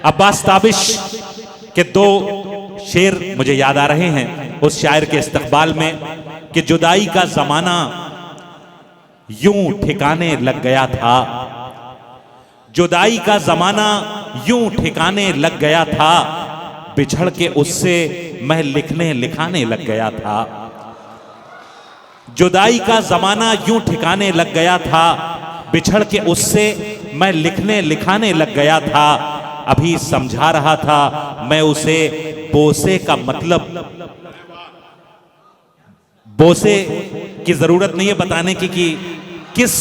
अब्बास ताबिश के दो शेर मुझे याद आ रहे हैं उस शायर के इस्तकबाल में कि जुदाई का जमाना यूं ठिकाने लग गया था, जुदाई का जमाना यूं ठिकाने लग गया था, बिछड़ के उससे मैं लिखने लिखाने लग गया था। जुदाई का जमाना यूं ठिकाने लग गया था, बिछड़ के उससे मैं लिखने लिखाने लग गया था। अभी समझा रहा था मैं उसे बोसे का मतलब। बोसे की जरूरत नहीं है बताने की कि किस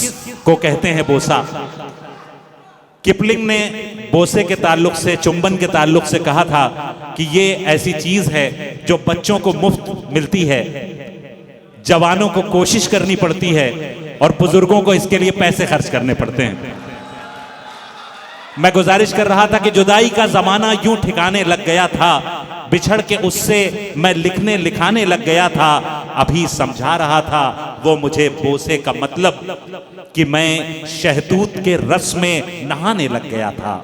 को कहते हैं बोसा। किपलिंग ने बोसे के ताल्लुक से, चुंबन के ताल्लुक से कहा था कि ये ऐसी चीज है जो बच्चों को मुफ्त मिलती है, जवानों को कोशिश करनी पड़ती है और बुजुर्गों को इसके लिए पैसे खर्च करने पड़ते हैं। मैं गुजारिश कर रहा था कि जुदाई का जमाना यूं ठिकाने लग गया था, बिछड़ के उससे मैं लिखने लिखाने लग गया था। अभी समझा रहा था वो मुझे बोसे का मतलब कि मैं शहतूत के रस में नहाने लग गया था।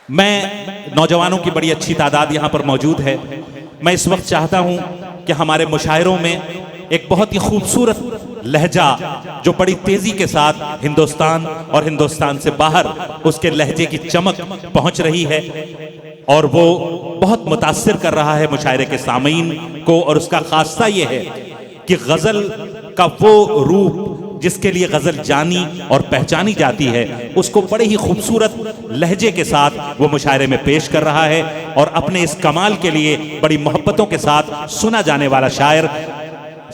मैं नौजवानों की बड़ी अच्छी तादाद यहां पर मौजूद है। मैं इस वक्त चाहता हूं कि हमारे मुशायरों में एक बहुत ही खूबसूरत लहजा जो बड़ी तेजी के साथ हिंदुस्तान और हिंदुस्तान से बाहर उसके लहजे की चमक पहुंच रही है और वो बहुत मुतासिर कर रहा है मुशायरे के सामीन को। और उसका खासा ये है कि गजल का वो रूप जिसके लिए गजल जानी और पहचानी जाती है, उसको बड़े ही खूबसूरत लहजे के साथ वो मुशायरे में पेश कर रहा है। और अपने इस कमाल के लिए बड़ी मोहब्बतों के साथ सुना जाने वाला शायर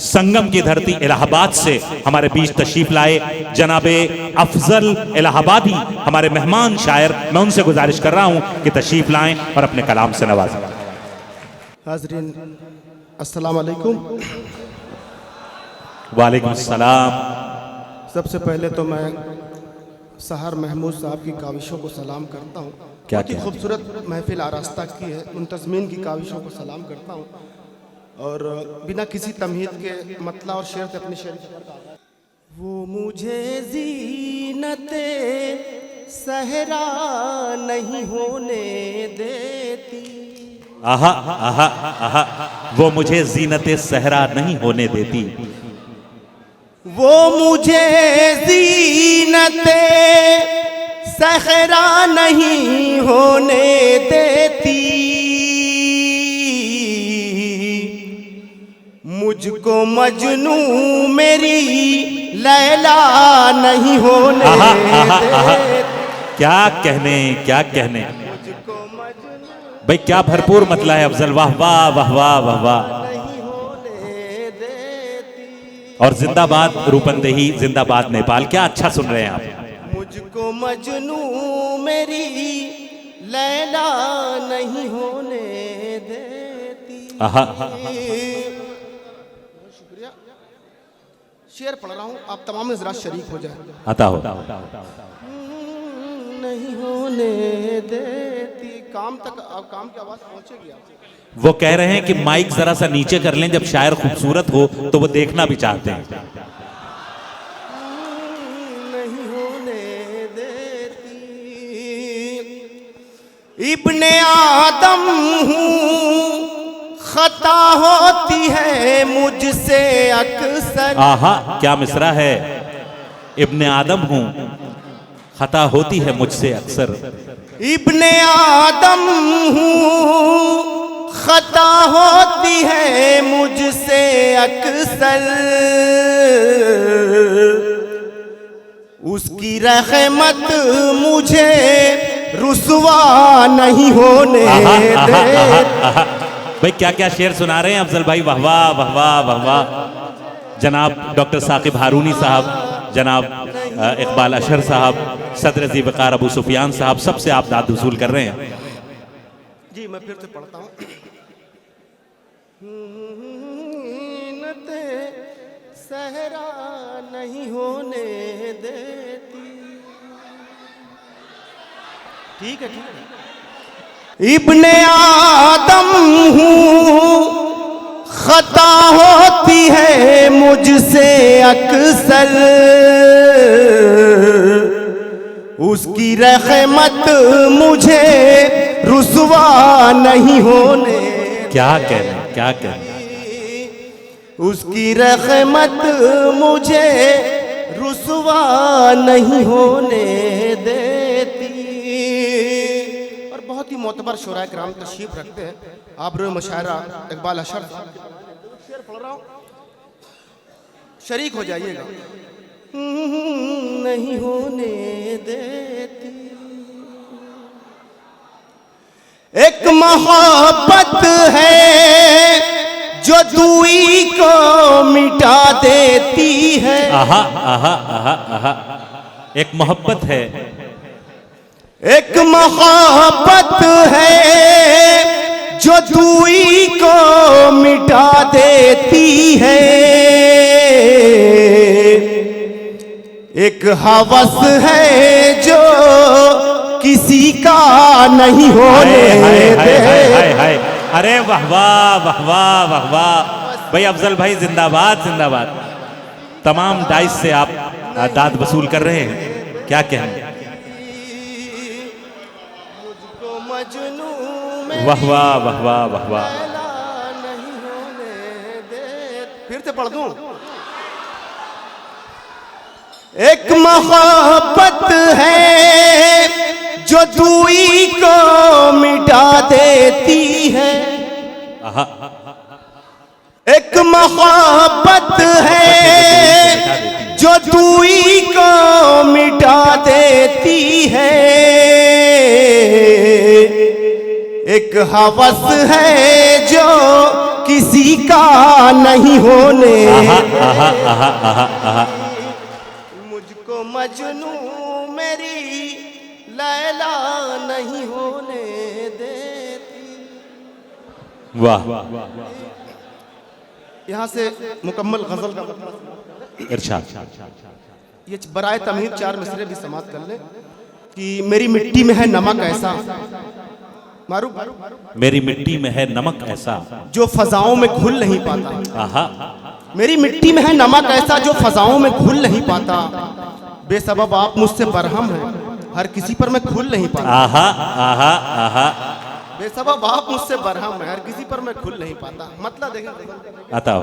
संगम की धरती इलाहाबाद से हमारे बीच तशरीफ लाए जनाबे अफजल इलाहाबादी हमारे मेहमान शायर, मैं उनसे गुजारिश कर रहा हूं कि तशरीफ लाएं और अपने कलाम से नवाजें। हाज़रीन अस्सलाम वालेकुम। वालेकुम सलाम। सबसे पहले तो मैं सहर महमूद साहब की काविशों को सलाम करता हूँ। क्या बहुत ही खूबसूरत महफिल आरास्ता की है, मुंतज़मीन की काविशों को सलाम करता हूँ और बिना किसी तमहीद के मतला और शेर से अपनी शेर। वो मुझे ज़ीनते सहरा नहीं होने देती, आहा आहा आहा, वो मुझे ज़ीनते सहरा नहीं होने देती, वो मुझे ज़ीनते सहरा नहीं होने देती, मुझको मजनू मेरी लैला नहीं होने देती। क्या कहने क्या कहने भाई, क्या भरपूर मतला है अफजल। वाह वाह वाह वाह वाह वाह। और जिंदाबाद रूपंदेही, जिंदाबाद नेपाल। क्या अच्छा सुन रहे हैं आप। मुझको मजनू मेरी लैला नहीं होने देती। शुक्रिया। शेर पढ़ रहा हूँ, आप तमाम ज़रा शरीक हो जाए। आता हो। नहीं होने देती। काम तक, अब काम की आवाज़ पहुँचेगी आप। वो कह रहे हैं कि माइक जरा सा नीचे कर लें, जब शायर खूबसूरत हो तो वो देखना भी चाहते हैं। नहीं होने देती। इब्ने आदम हूँ, खता होती है मुझसे अक्सर। आहा, क्या मिसरा है। इब्ने आदम हूँ, खता होती है मुझसे अक्सर। इब्ने आदम हूँ, खता होती है मुझसे अक्सर। उसकी रहमत मुझे रुसवा नहीं होने दे। भाई क्या क्या शेर सुना रहे हैं अफजल भाई। वाह वाह वाह वाह वाह वाह। जनाब डॉक्टर साकिब हारूनी साहब, जनाब इकबाल अशर साहब, सदर ज़ी वक़ार अबू सुफियान साहब, सबसे आप दाद वसूल कर रहे हैं। जी मैं फिर से पढ़ता हूँ। सहरा नहीं होने देती। ठीक है ठीक है। इब्ने आदम हूँ, खता होती है मुझसे अक्सर। उसकी रहमत मुझे रुसवा नहीं होने, क्या कहना, क्या कहना। उसकी रहमत मुझे रुसवा नहीं होने देती। और बहुत ही मोतबर शुरा किराम तशरीफ रखते हैं। आबरू मुशायरा इकबाल अशर शेर पढ़ रहा हूँ, शरीक हो जाइएगा। नहीं होने देती। एक मोहब्बत है जो दूई को मिटा देती है। आहा आहा आहा आहा, एक मोहब्बत है, एक मोहब्बत है जो दूई को मिटा देती है। एक हवस है जो किसी का नहीं होने दे। हाय। अरे वाह वाह वाह वाह वाह वाह भाई, अफजल भाई जिंदाबाद जिंदाबाद। तमाम डाइस से आप दाद वसूल कर रहे हैं, क्या कहना। वाह वाह वाह वाह वाह वाह। फिर से पढ़ दूं। एक मोहब्बत है जो दूई को मिटा देती है। एक मोहब्बत है जो दूई को मिटा देती है। एक हवस है जो किसी का नहीं होने। मुझको मजनू मेरी लैला नहीं होने देती। वाह, यहाँ से मुकम्मल गजल का इरशाद। ये बराए तमहीद 4 मिसरे भी समाप्त कर ले कि मेरी मिट्टी में है नमक ऐसा, मारूफ, मेरी मिट्टी में है नमक ऐसा जो फजाओं में घुल नहीं पाता। आहा, मेरी मिट्टी में है नमक ऐसा जो फजाओं में घुल नहीं पाता। बेसबब आप मुझसे बरहम हैं, हर किसी पर मैं खुल नहीं पाता। आहा आहा आहा, बेसबब आप मुझसे बरहम हैं, हर किसी पर मैं खुल नहीं पाता। मतलब देखा आता हो।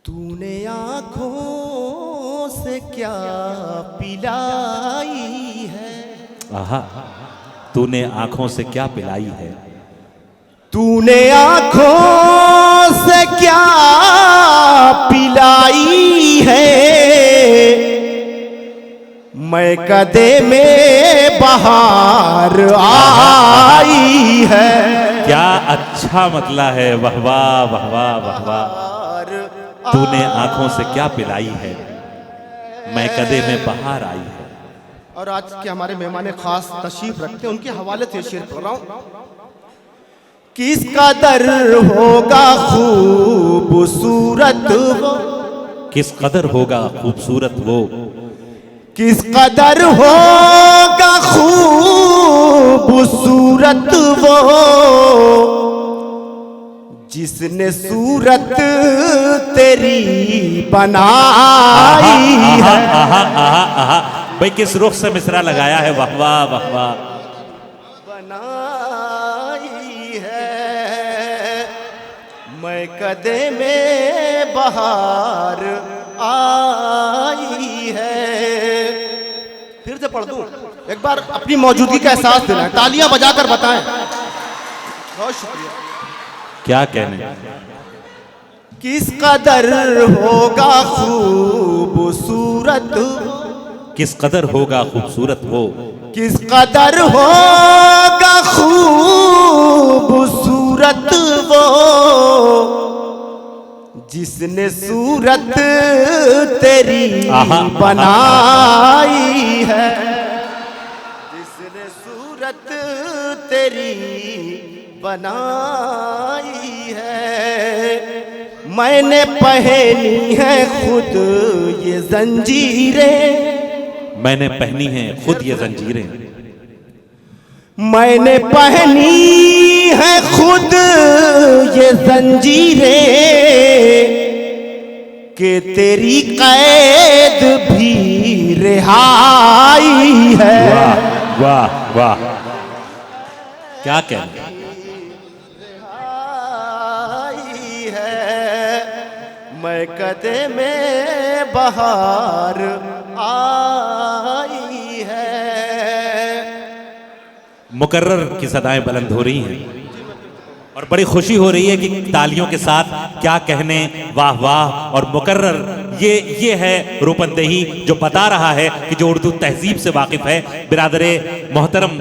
तूने आँखों से क्या पिलाई है। आहा, तूने आंखों से क्या पिलाई है। तूने आँखों से क्या पिलाई है। मैं कदे में बहार आई है। क्या अच्छा मतला है। वाह वाह वाह वाह वाह वाह। तूने आंखों से क्या पिलाई है, मैं कदे में बहार आई है। और आज के हमारे मेहमान खास तशरीफ रखते हैं, उनके हवाले से शेर पढ़ रहा हूं। किस कदर होगा खूबसूरत वो, किस कदर होगा खूबसूरत वो, किस कदर होगा खूबसूरत वो, जिसने सूरत तेरी बनाई है। भाई किस रुख से मिसरा लगाया है। वाह वाह वाह वाह। बनाई है, मैं कदे में बहार आई है। फिर से पढ़ दूं, एक बार अपनी मौजूदगी का एहसास दिलाएं, तालियां बजाकर बताएं। बहुत शुक्रिया। क्या कहने। किस कदर होगा खूबसूरत, किस कदर होगा खूबसूरत वो, किस कदर होगा खूबसूरत वो, जिसने सूरत तेरी बनाई है। जिसने सूरत तेरी बनाई है। मैंने पहनी है खुद ये जंजीरें, मैंने पहनी है खुद ये जंजीरें, मैंने पहनी है खुद ये जंजीरें। कि तेरी कैद भी रिहाई है। वाह वाह वाह, क्या कहना। रिहाई है, मैं कदे में बहार आई है। मुकर्रर की सदाएं बुलंद हो रही हैं और बड़ी खुशी हो रही है कि तालियों के साथ क्या कहने, वाह वाह और मुकर्रर, ये है रोपंदेही जो बता रहा है कि जो उर्दू तहजीब से वाकिफ है। बिरादरे मोहतरम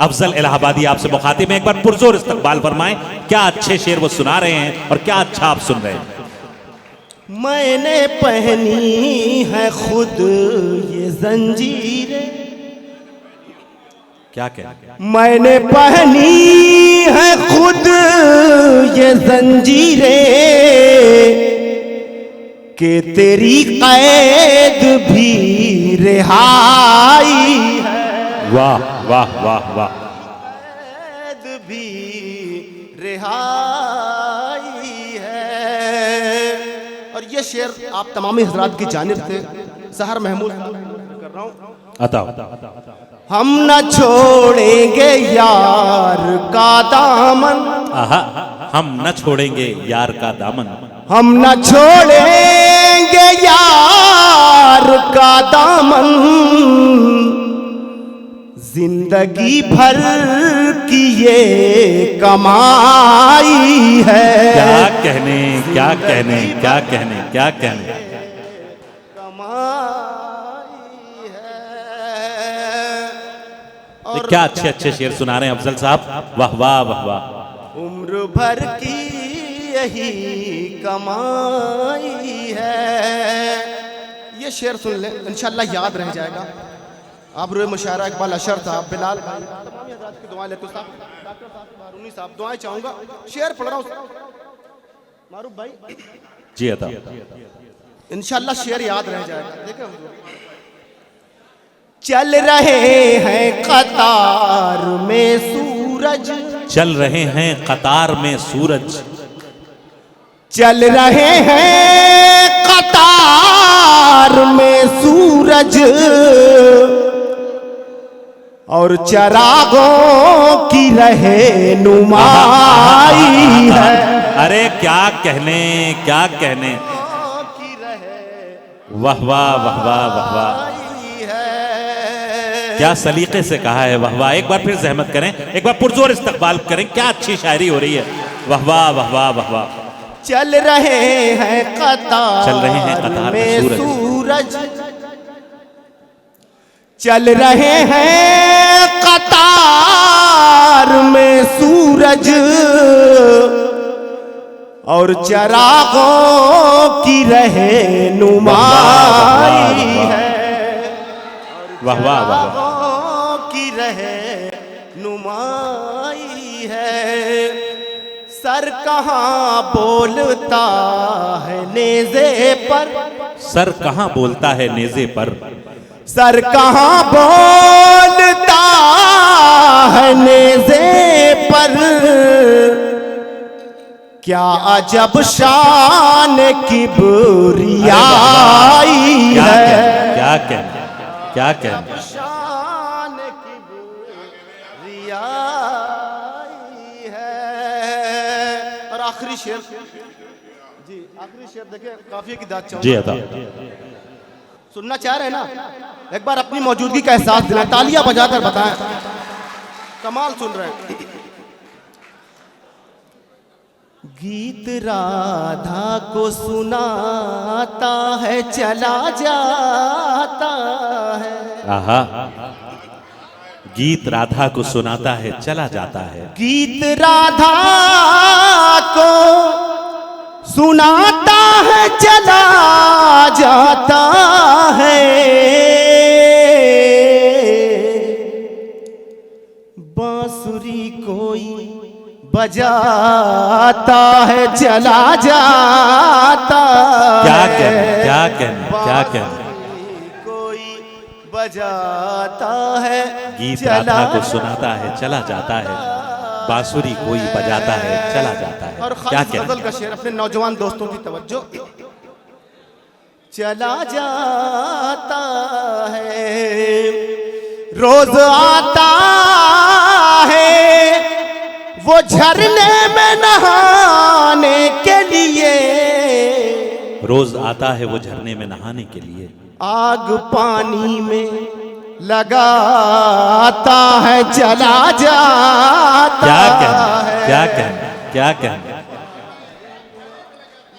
अफजल इलाहाबादी आपसे मुखातिब है, एक बार पुरजोर इस्तकबाल फरमाएं। क्या अच्छे शेर वो सुना रहे हैं और क्या अच्छा आप सुन रहे हैं। मैंने पहनी है खुद ये जंजीरें, क्या कह, मैंने पहनी है खुद ये जंजीरें, कि तेरी कैद भी रिहाई है। वाह वाह वाह वाह, कैद भी रिहाई है। और ये शेर आप तमाम हजरात की जानिब से सहर महमूद कर रहा हूँ। अता हम न छोड़ेंगे यार का दामन, आहा, हम न छोड़ेंगे यार का दामन, हम न छोड़ेंगे यार का दामन, जिंदगी भर की ये कमाई है। क्या कहने क्या कहने क्या कहने क्या कहने, कमाई है। और क्या अच्छे अच्छे शेर सुना रहे हैं अफजल साहब, वाह वाह वाह वाह। उम्र भर की यही कमाई है। ये शेर सुन ले, इंशाल्लाह याद रह जाएगा। आप रुए मुशायरा इकबाल अशर साहब, बिलाल भाई, तमाम हज़रात की दुआएं लेते साहब, डॉक्टर साहब, बारूनी साहब, दुआएं चाहूंगा। शेर पढ़ रहा हूँ मारूफ भाई, जी अता, इंशाल्लाह शेर याद रह जाएगा। देखें, चल रहे हैं कतार में सूरज, चल रहे हैं कतार में सूरज, चल रहे हैं कतार में सूरज, और चरागों की रहनुमाई है। अरे क्या कहने क्या कहने, वाह वाह वाह वाह वाह वाह, क्या सलीके से कहा है, वाह वाह। एक बार फिर जहमत करें, एक बार पुरजोर इस्तकबाल करें, क्या अच्छी शायरी हो रही है, वाह वाह वाह वाह वाह वाह। चल रहे हैं कतार में सूरज, चल रहे हैं कतार में सूरज, और चरागों की रहनुमाई है। वाह वाह वाह, की रहनुमाई है। सर कहाँ बोलता है नेज़े पर, सर कहाँ बोलता है नेज़े पर, सर कहाँ बोलता है नेज़े पर, क्या अजब शान किबरियाई है। क्या कहना क्या कहना, शान किबरियाई है। और आखिरी शेर, जी आखिरी शेर देखिए, काफिये की दाद चाहूंगा। जी अता, सुनना चाह रहे हैं ना, एक बार अपनी मौजूदगी का एहसास दिलाएं, तालियां बजाकर बताएं, कमाल सुन रहे हैं। गीत राधा को सुनाता है चला जाता है, आहा, गीत राधा को सुनाता है चला जाता है, गीत राधा को सुनाता है चला जाता है, बांसुरी कोई बजाता है चला जाता क्या है। कहना क्या कहना क्या कहना, कोई बजाता है गीत राधा को सुनाता है चला जाता है, बांसुरी कोई बजाता है चला जाता है। और क्या खालिस गजल का शेर अपने नौजवान दोस्तों की तवज्जो। चला जाता है, रोज आता है वो झरने में नहाने के लिए, रोज आता है वो झरने में नहाने के लिए, आग पानी में लगाता है, चला जाता क्या कहना, है, क्या कहना, क्या कहना,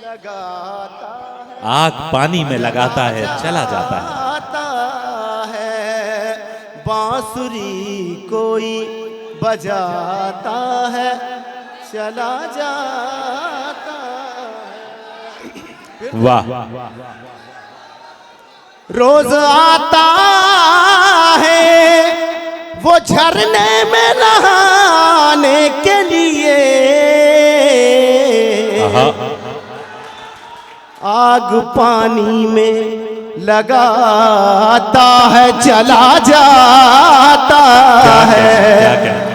लगाता है, आग पानी में लगाता है, चला जाता है। बांसुरी कोई बजाता है, चला जाता है। वाह, रोज आता है वो झरने में नहाने के लिए, आग पानी में लगाता है, चला जाता है,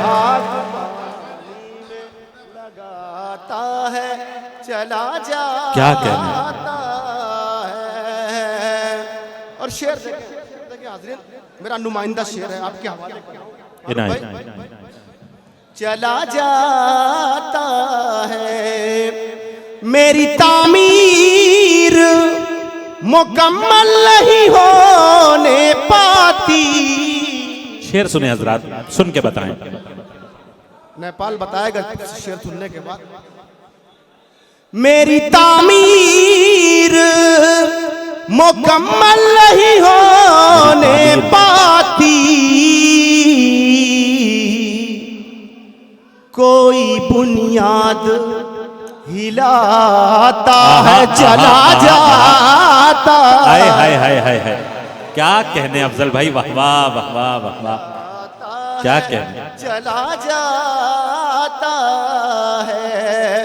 आग पानी में लगाता है, चला क्या कहना जाता है। और शेर देखिए हाज़रीन, मेरा नुमाइंदा शेर है आपके हवाले। चला जाता है मेरी तामीर मुकम्मल नहीं होने पाती। शेर सुने हजरात, सुन के बताएं। नेपाल बताएगा शेर सुनने के बाद। मेरी तामीर मुकम्मल नहीं होने पाती, कोई बुनियाद हिलाता है, चला जाता हाय हाय हाय हाय हाय, क्या कहने अफजल भाई, वाह वाह वाह वाह वाह वाह, क्या कहने, चला जाता है,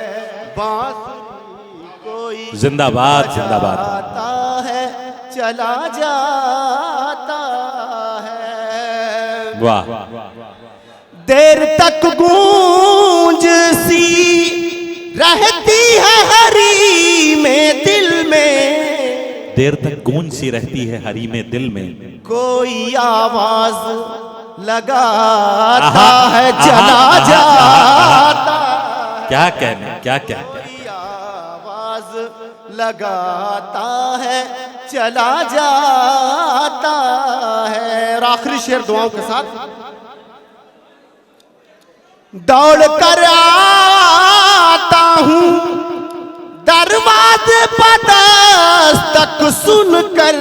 बांसुरी कोई जिंदाबाद जिंदाबाद, आता है, चला जाता है। वाह, देर तक गूंज सी रहती है हरी में दिल में, देर तक गूंज सी रहती है हरी में दिल में, कोई आवाज लगाता है, चला जाता, क्या कहने, क्या कहने, कोई आवाज लगाता है, चला जाता है। और आखिरी शेर दुआओं के साथ। दौड़ कर आता हूँ दरवाजे पर दस्तक सुनकर,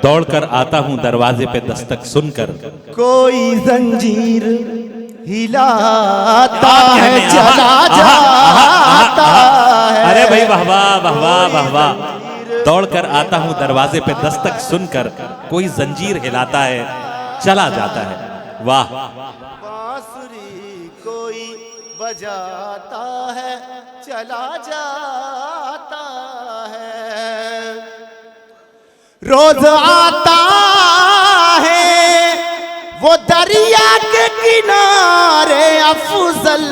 दौड़कर आता हूँ दरवाजे पे दस्तक सुनकर, कोई जंजीर हिलाता है, चला जाता है। अरे भाई वाह वाह वाह वाह वाह वाह, दौड़कर आता हूँ दरवाजे पे दस्तक सुनकर, कोई जंजीर हिलाता है, चला जाता है। वाह, बांसुरी कोई बजाता है, चला जाता है। रोज आता है वो दरिया के किनारे अफजल,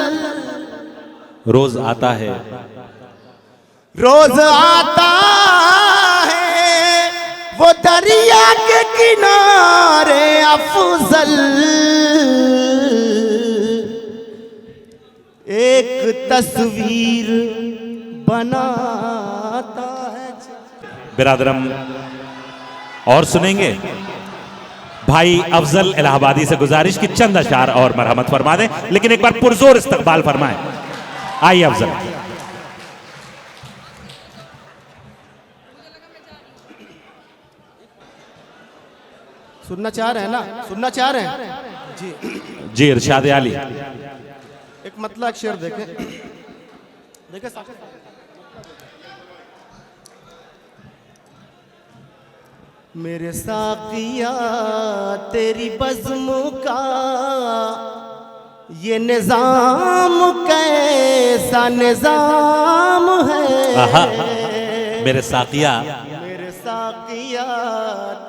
रोज आता है, रोज आता है वो दरिया के किनारे अफजल, एक तस्वीर बनाता है। बिरादरम और सुनेंगे भाई अफजल इलाहाबादी से गुजारिश की चंद अशार और मरहमत फरमा दें, लेकिन एक बार पुरजोर इस्तकबाल फरमाएं। आइए अफजल। सुनना चाह रहे हैं ना, सुनना चाह रहे हैं जी। जी इरशाद आली। एक मतलब शेर देखें, देखें मेरे साकिया तेरी बज़्म का ये निजाम कैसा निजाम है। मेरे साकिया, मेरे साकिया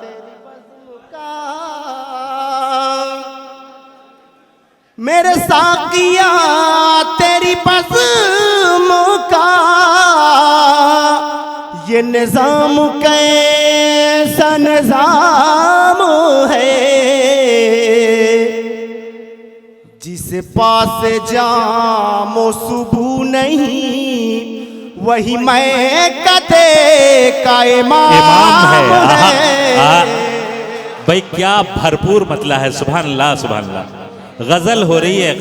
तेरी बज़्म का, मेरे साकिया तेरी बज़्म का ये निजाम कैसा निजाम है, जिसे पास जामो सुबह नहीं, वही मैं कदे का इमाम है। भाई क्या भरपूर मतला है, सुभान अल्लाह सुभान अल्लाह। गजल हो रही है,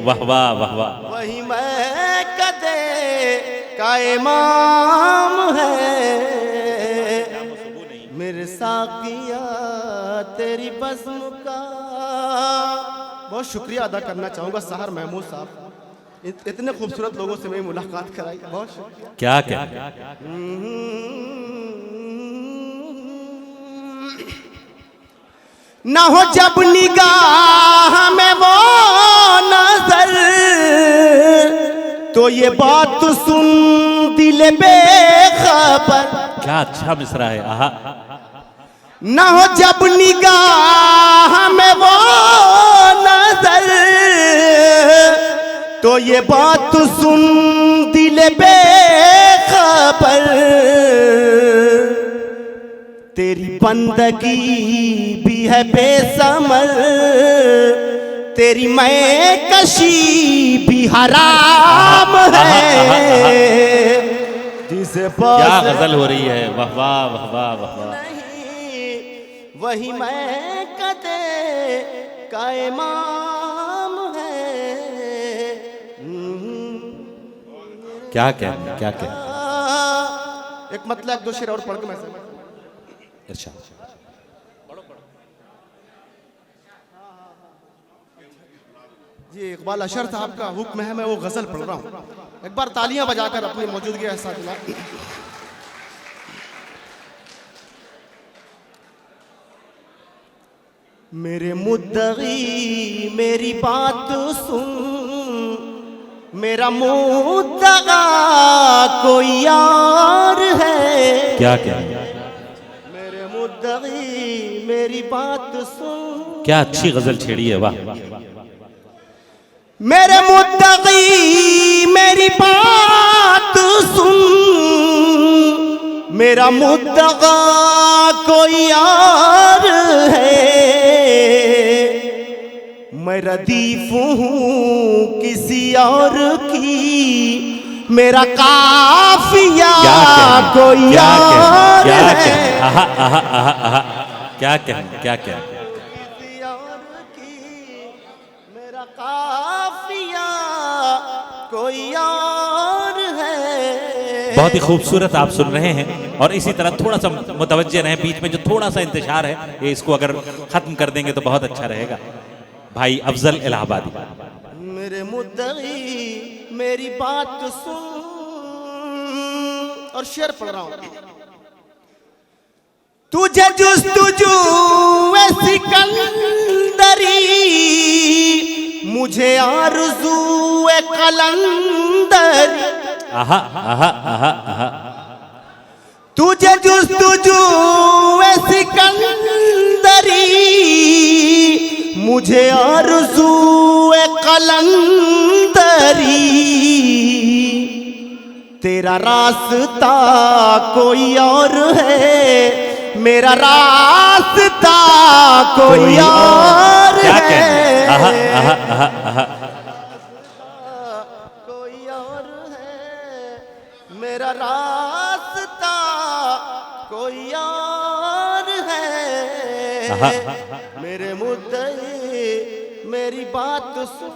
वाह वाह वाह वाह। वही मैं कदे का इमाम है, मेरे साकिया तेरी बज़्म का। बहुत शुक्रिया अदा करना चाहूँगा सहर महमूद साहब, इतने खूबसूरत लोगों से मेरी मुलाकात कराई, बहुत शुक्रिया। क्या क्या ना हो जब निगाह में वो नजर, तो ये बात सुन दिल बेखबर। क्या अच्छा मिसरा है, आहा। ना हो जब निगाह में वो नजर, तो ये बात सुन दिल बेखबर। तेरी बंदगी भी है बेसमर, तेरी मैं कशी भी हराम है, जिसे क्या गजल हो रही है, वाह वाह वाह वाह वाह वाह। वही मैं कदे का इमाम है। क्या क्या क्या क्या एक मतलब एक दो शेर और पढ़ के मैं अच्छा। जी इकबाल अशर साहब का हुक्म है, मैं वो गजल पढ़ रहा हूँ। एक बार तालियां बजाकर अपनी मौजूदगी एहसास दिला। मेरे मुद्दगी मेरी बात सुन, मेरा मुद्दगा कोई यार है। क्या क्या मेरे मुद्दगी मेरी बात सुन, क्या अच्छी गजल छेड़ी है, वाह। मेरे मुद्दगी मेरी बात सुन, मेरा मुद्दगा कोई यार है। मैं रदीफ हूँ किसी और की, मेरा काफिया कोई यार है। क्या क्या क्या क्या किसी और की मेरा काफिया कोई और है। बहुत ही खूबसूरत आप सुन रहे हैं, और इसी तरह थोड़ा सा मुतवज्जे रहें, बीच में जो थोड़ा सा इंतजार है ये इसको अगर खत्म कर देंगे तो बहुत अच्छा रहेगा। भाई अफजल इलाहाबादी। मेरे मुद्दई मेरी बात सुन, और शेर पढ़ रहा हूं। तुझे जुस्तुजू सिकंदरी, मुझे आरज़ू कलंदरी। आहा आहा आहा आहा। तुझे जुस्तुजू सिकंदरी, मुझे आरज़ू कलंदरी। तेरा रास्ता कोई और है, मेरा रास्ता कोई और है। आहा आहा आहा आहा। कोई और है, मेरा रास्ता कोई और है। मेरे मुद्दई मेरी बात सुन,